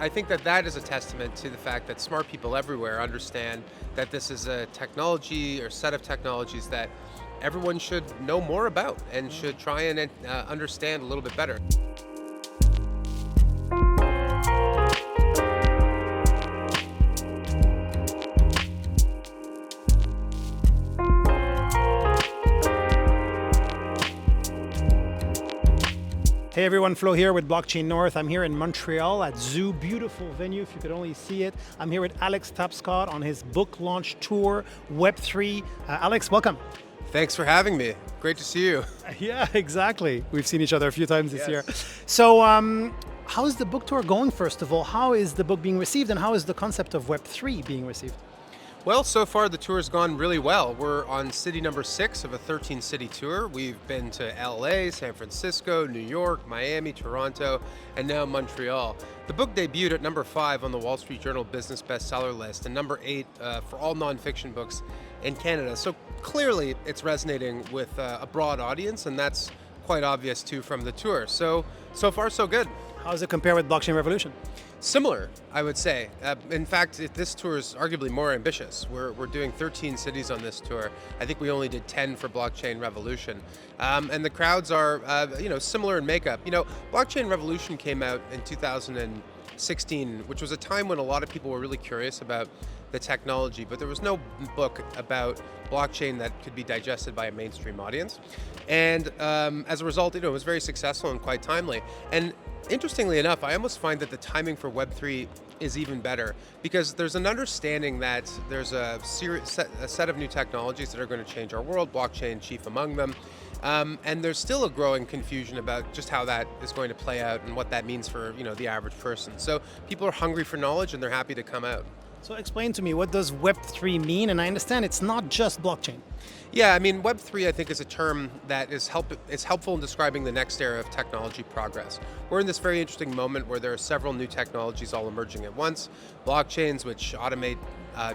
I think that that is a testament to the fact that smart people everywhere understand that this is a technology or set of technologies that everyone should know more about and should try and understand a little bit better. Hey everyone, Flo here with Blockchain North. I'm here in Montreal at Zoo, beautiful venue if you could only see it. I'm here with Alex Tapscott on his book launch tour, Web3. Alex, welcome. Thanks for having me. Great to see you. Yeah, exactly. We've seen each other a few times this Yes. year. So, how is the book tour going, first of all? How is the book being received and how is the concept of Web3 being received? Well, so far the tour's gone really well. We're on city number 6 of a 13-city tour. We've been to LA, San Francisco, New York, Miami, Toronto, and now Montreal. The book debuted at number 5 on the Wall Street Journal Business Bestseller list and number 8 for all nonfiction books in Canada. So clearly it's resonating with a broad audience, and that's quite obvious too from the tour. So far so good. How does it compare with Blockchain Revolution? Similar, I would say. In fact, this tour is arguably more ambitious. We're doing 13 cities on this tour. I think we only did 10 for Blockchain Revolution. And the crowds are, similar in makeup. Blockchain Revolution came out in 2016, which was a time when a lot of people were really curious about the technology, but there was no book about blockchain that could be digested by a mainstream audience. And as a result, it was very successful and quite timely. And interestingly enough, I almost find that the timing for Web3 is even better because there's an understanding that there's a set of new technologies that are going to change our world, blockchain chief among them. And there's still a growing confusion about just how that is going to play out and what that means for the average person. So people are hungry for knowledge and they're happy to come out. So explain to me, what does Web3 mean? And I understand it's not just blockchain. Yeah, I mean, Web3, I think, is a term that is helpful in describing the next era of technology progress. We're in this very interesting moment where there are several new technologies all emerging at once. Blockchains, which automate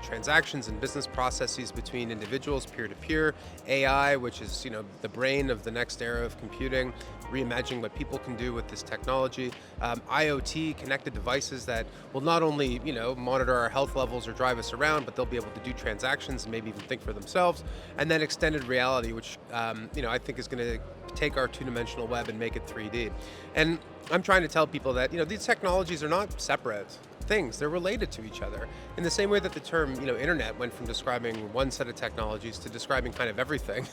transactions and business processes between individuals, peer-to-peer. AI, which is, the brain of the next era of computing, reimagining what people can do with this technology. IoT, connected devices that will not only, monitor our health levels or drive us around, but they'll be able to do transactions and maybe even think for themselves. And then extended reality, which I think is going to take our two-dimensional web and make it 3D. And I'm trying to tell people that these technologies are not separate things; they're related to each other. In the same way that the term internet went from describing one set of technologies to describing kind of everything.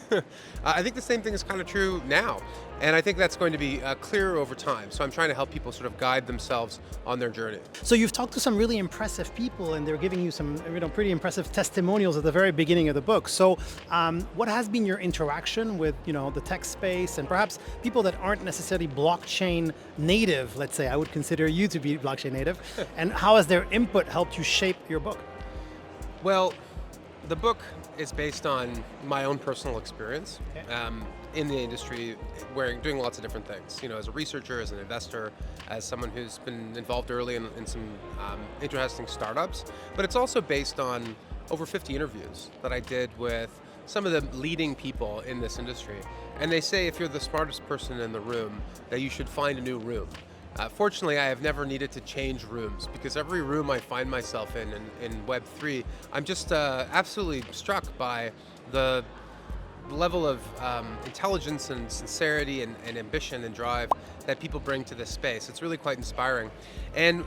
I think the same thing is kind of true now, and I think that's going to be clearer over time. So I'm trying to help people sort of guide themselves on their journey. So you've talked to some really impressive people and they're giving you some pretty impressive testimonials at the very beginning of the book. So what has been your interaction with the tech space and perhaps people that aren't necessarily blockchain native? Let's say I would consider you to be blockchain native. And how has their input helped you shape your book? Well, the book is based on my own personal experience in the industry, doing lots of different things. As a researcher, as an investor, as someone who's been involved early in some interesting startups. But it's also based on over 50 interviews that I did with some of the leading people in this industry. And they say if you're the smartest person in the room, that you should find a new room. Fortunately, I have never needed to change rooms because every room I find myself in Web3, I'm just absolutely struck by the level of intelligence and sincerity and ambition and drive that people bring to this space. It's really quite inspiring. And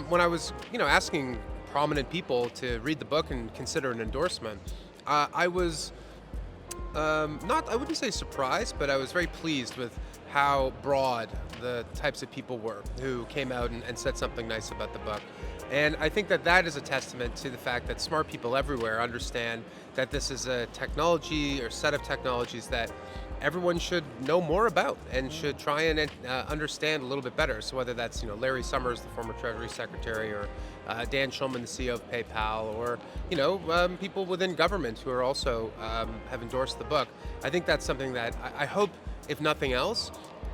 when I was asking prominent people to read the book and consider an endorsement, I was I wouldn't say surprised, but I was very pleased with how broad the types of people were who came out and said something nice about the book. And I think that that is a testament to the fact that smart people everywhere understand that this is a technology or set of technologies that everyone should know more about and should try and understand a little bit better. So whether that's Larry Summers, the former Treasury Secretary, or Dan Schulman, the CEO of PayPal, or people within government who are also have endorsed the book, I think that's something that I hope, if nothing else,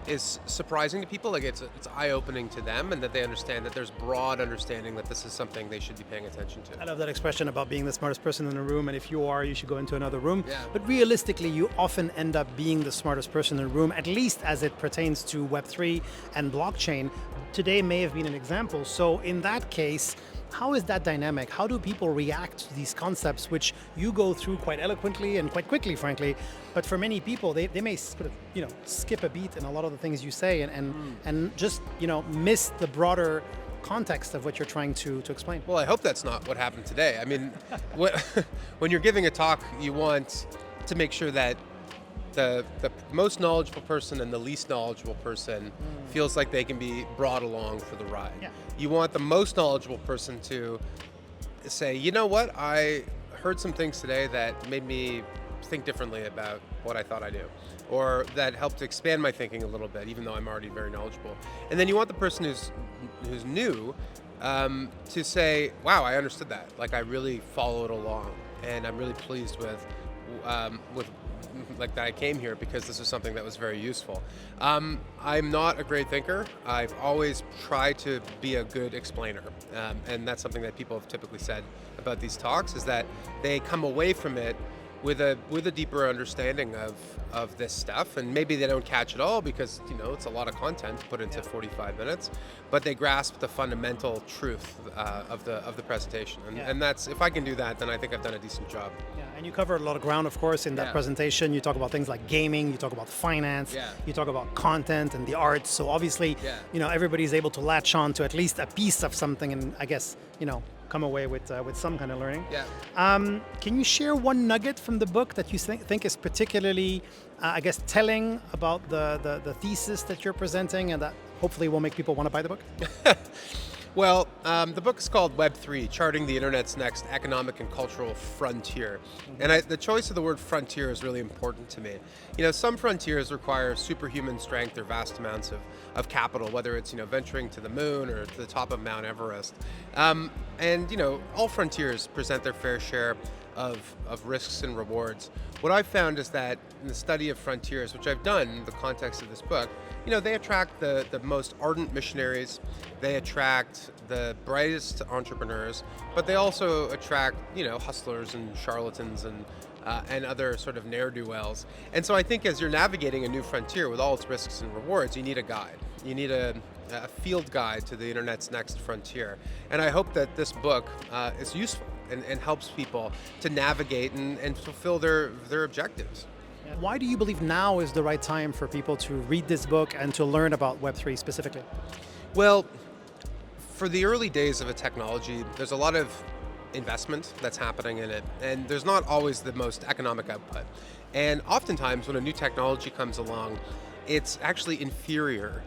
is surprising to people. Like it's eye-opening to them, and that they understand that there's broad understanding that this is something they should be paying attention to. I love that expression about being the smartest person in the room, and if you are, you should go into another room. Yeah. But realistically, you often end up being the smartest person in the room, at least as it pertains to Web3 and blockchain. Today may have been an example. So in that case, how is that dynamic? How do people react to these concepts, which you go through quite eloquently and quite quickly, frankly? But for many people, they may sort of, skip a beat in a lot of the things you say and just, miss the broader context of what you're trying to explain. Well, I hope that's not what happened today. I mean, when you're giving a talk, you want to make sure that the most knowledgeable person and the least knowledgeable person feels like they can be brought along for the ride. Yeah. You want the most knowledgeable person to say, you know what, I heard some things today that made me think differently about what I thought I knew, or that helped expand my thinking a little bit, even though I'm already very knowledgeable. And then you want the person who's new to say, wow, I understood that. Like, I really followed along, and I'm really pleased with like that I came here because this is something that was very useful. I'm not a great thinker. I've always tried to be a good explainer, and that's something that people have typically said about these talks, is that they come away from it with a deeper understanding of this stuff, and maybe they don't catch it all because it's a lot of content put into 45 minutes, but they grasp the fundamental truth of the presentation, and that's, if I can do that, then I think I've done a decent job. Yeah, and you cover a lot of ground, of course, in that presentation. You talk about things like gaming, you talk about finance, you talk about content and the arts. So obviously, everybody's able to latch on to at least a piece of something, and I guess come away with some kind of learning. Can you share one nugget from the book that you think is particularly, telling about the thesis that you're presenting, and that hopefully will make people want to buy the book? Well, the book is called Web3, Charting the Internet's Next Economic and Cultural Frontier. And the choice of the word frontier is really important to me. Some frontiers require superhuman strength or vast amounts of capital, whether it's, venturing to the moon or to the top of Mount Everest. And all frontiers present their fair share of risks and rewards. What I've found is that in the study of frontiers, which I've done in the context of this book, they attract the most ardent missionaries, they attract the brightest entrepreneurs, but they also attract, hustlers and charlatans and other sort of ne'er-do-wells. And so I think as you're navigating a new frontier with all its risks and rewards, you need a guide. You need a field guide to the internet's next frontier. And I hope that this book is useful and helps people to navigate and fulfill their objectives. Why do you believe now is the right time for people to read this book and to learn about Web3 specifically? Well, for the early days of a technology, there's a lot of investment that's happening in it, and there's not always the most economic output. And oftentimes when a new technology comes along, it's actually inferior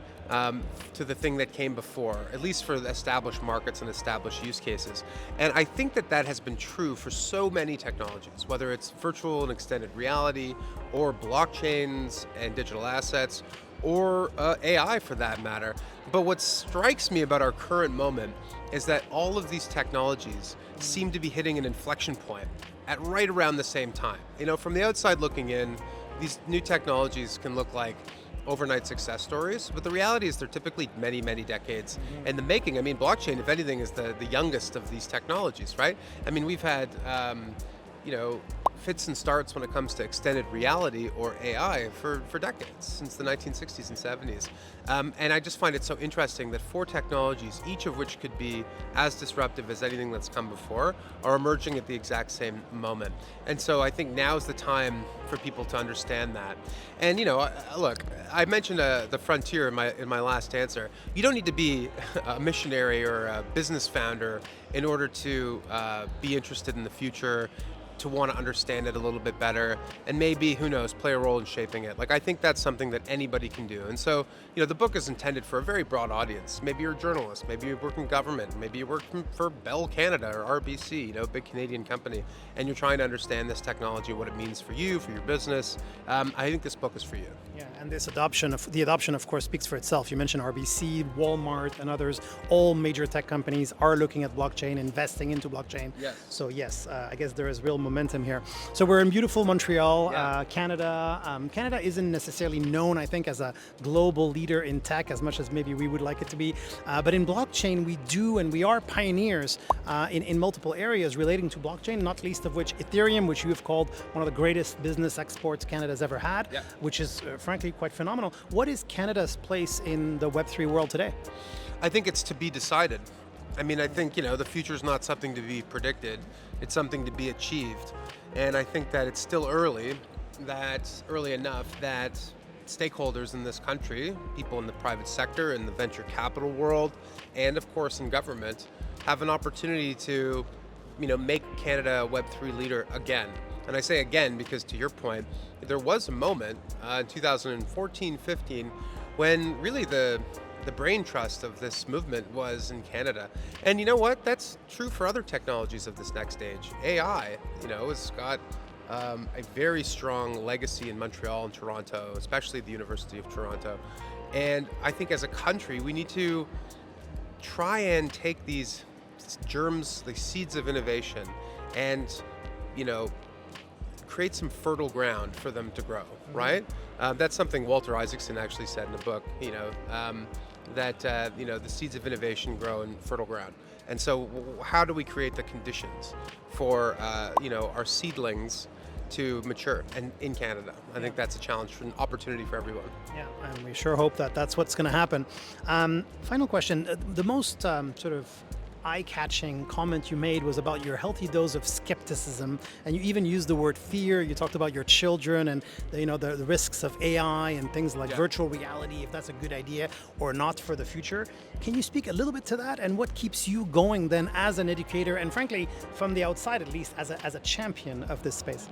to the thing that came before, at least for the established markets and established use cases. And I think that has been true for so many technologies, whether it's virtual and extended reality, or blockchains and digital assets, or AI for that matter. But what strikes me about our current moment is that all of these technologies seem to be hitting an inflection point at right around the same time. From the outside looking in, these new technologies can look like overnight success stories, but the reality is they're typically many, many decades in the making. I mean, blockchain, if anything, is the youngest of these technologies, right? I mean, we've had, fits and starts when it comes to extended reality or AI for decades, since the 1960s and 70s. And I just find it so interesting that 4 technologies, each of which could be as disruptive as anything that's come before, are emerging at the exact same moment. And so I think now's the time for people to understand that. And look, I mentioned the frontier in my last answer. You don't need to be a missionary or a business founder in order to be interested in the future, to want to understand it a little bit better, and maybe, who knows, play a role in shaping it. Like, I think that's something that anybody can do. And so, the book is intended for a very broad audience. Maybe you're a journalist, maybe you work in government, maybe you work for Bell Canada or RBC, big Canadian company, and you're trying to understand this technology, what it means for you, for your business. I think this book is for you. Yeah, and the adoption, of course, speaks for itself. You mentioned RBC, Walmart, and others. All major tech companies are looking at blockchain, investing into blockchain. Yes. So yes, I guess there is real momentum here. So we're in beautiful Montreal, Yeah. Canada. Canada isn't necessarily known, I think, as a global leader in tech as much as maybe we would like it to be. But in blockchain, we do, and we are pioneers in multiple areas relating to blockchain, not least of which Ethereum, which you have called one of the greatest business exports Canada's ever had, Yeah. which is frankly quite phenomenal. What is Canada's place in the Web3 world today? I think it's to be decided. I mean, I think, the future is not something to be predicted. It's something to be achieved. And I think that it's still early enough that stakeholders in this country, people in the private sector, in the venture capital world, and of course in government, have an opportunity to, make Canada a Web3 leader again. And I say again because, to your point, there was a moment in 2014-15 when really the brain trust of this movement was in Canada. And you know what? That's true for other technologies of this next stage. AI, has got a very strong legacy in Montreal and Toronto, especially the University of Toronto. And I think as a country, we need to try and take these germs, the seeds of innovation, and, create some fertile ground for them to grow, right? That's something Walter Isaacson actually said in the book, that the seeds of innovation grow in fertile ground. And so how do we create the conditions for our seedlings to mature and in Canada? I think that's a challenge, an opportunity for everyone. Yeah, and we sure hope that that's what's going to happen. Final question. The most sort of eye-catching comment you made was about your healthy dose of skepticism, and you even used the word fear. You talked about your children and the risks of AI and things like virtual reality, if that's a good idea or not for the future. Can you speak a little bit to that, and what keeps you going then as an educator, and frankly, from the outside at least, as a champion of this space?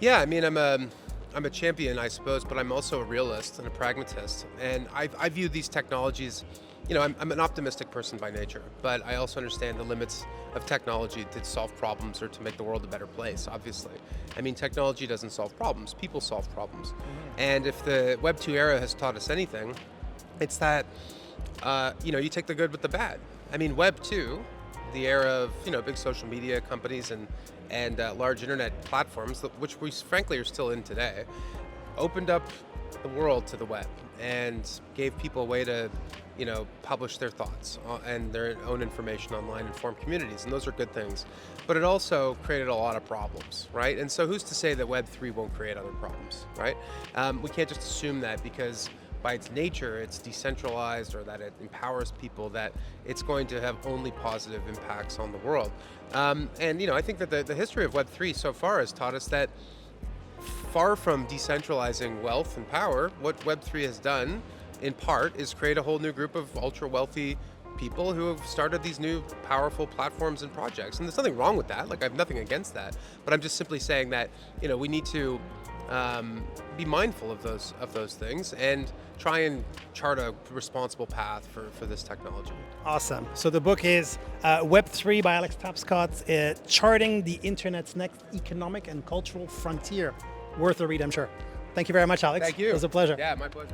Yeah, I mean, I'm a champion, I suppose, but I'm also a realist and a pragmatist, and I view these technologies. I'm an optimistic person by nature, but I also understand the limits of technology to solve problems or to make the world a better place, obviously. I mean, technology doesn't solve problems, people solve problems. And if the Web 2 era has taught us anything, it's that, you take the good with the bad. I mean, Web 2, the era of, big social media companies and large internet platforms, which we frankly are still in today, opened up the world to the web and gave people a way to publish their thoughts and their own information online and form communities, and those are good things. But it also created a lot of problems, right? And so who's to say that Web3 won't create other problems, right? We can't just assume that because by its nature it's decentralized or that it empowers people that it's going to have only positive impacts on the world. And I think that the history of Web3 so far has taught us that far from decentralizing wealth and power, what Web3 has done in part is create a whole new group of ultra wealthy people who have started these new powerful platforms and projects. And there's nothing wrong with that. Like, I have nothing against that, but I'm just simply saying that, we need to be mindful of those things and try and chart a responsible path for this technology. Awesome. So the book is Web3 by Alex Tapscott, charting the internet's next economic and cultural frontier. Worth a read, I'm sure. Thank you very much, Alex. Thank you. It was a pleasure. Yeah, my pleasure.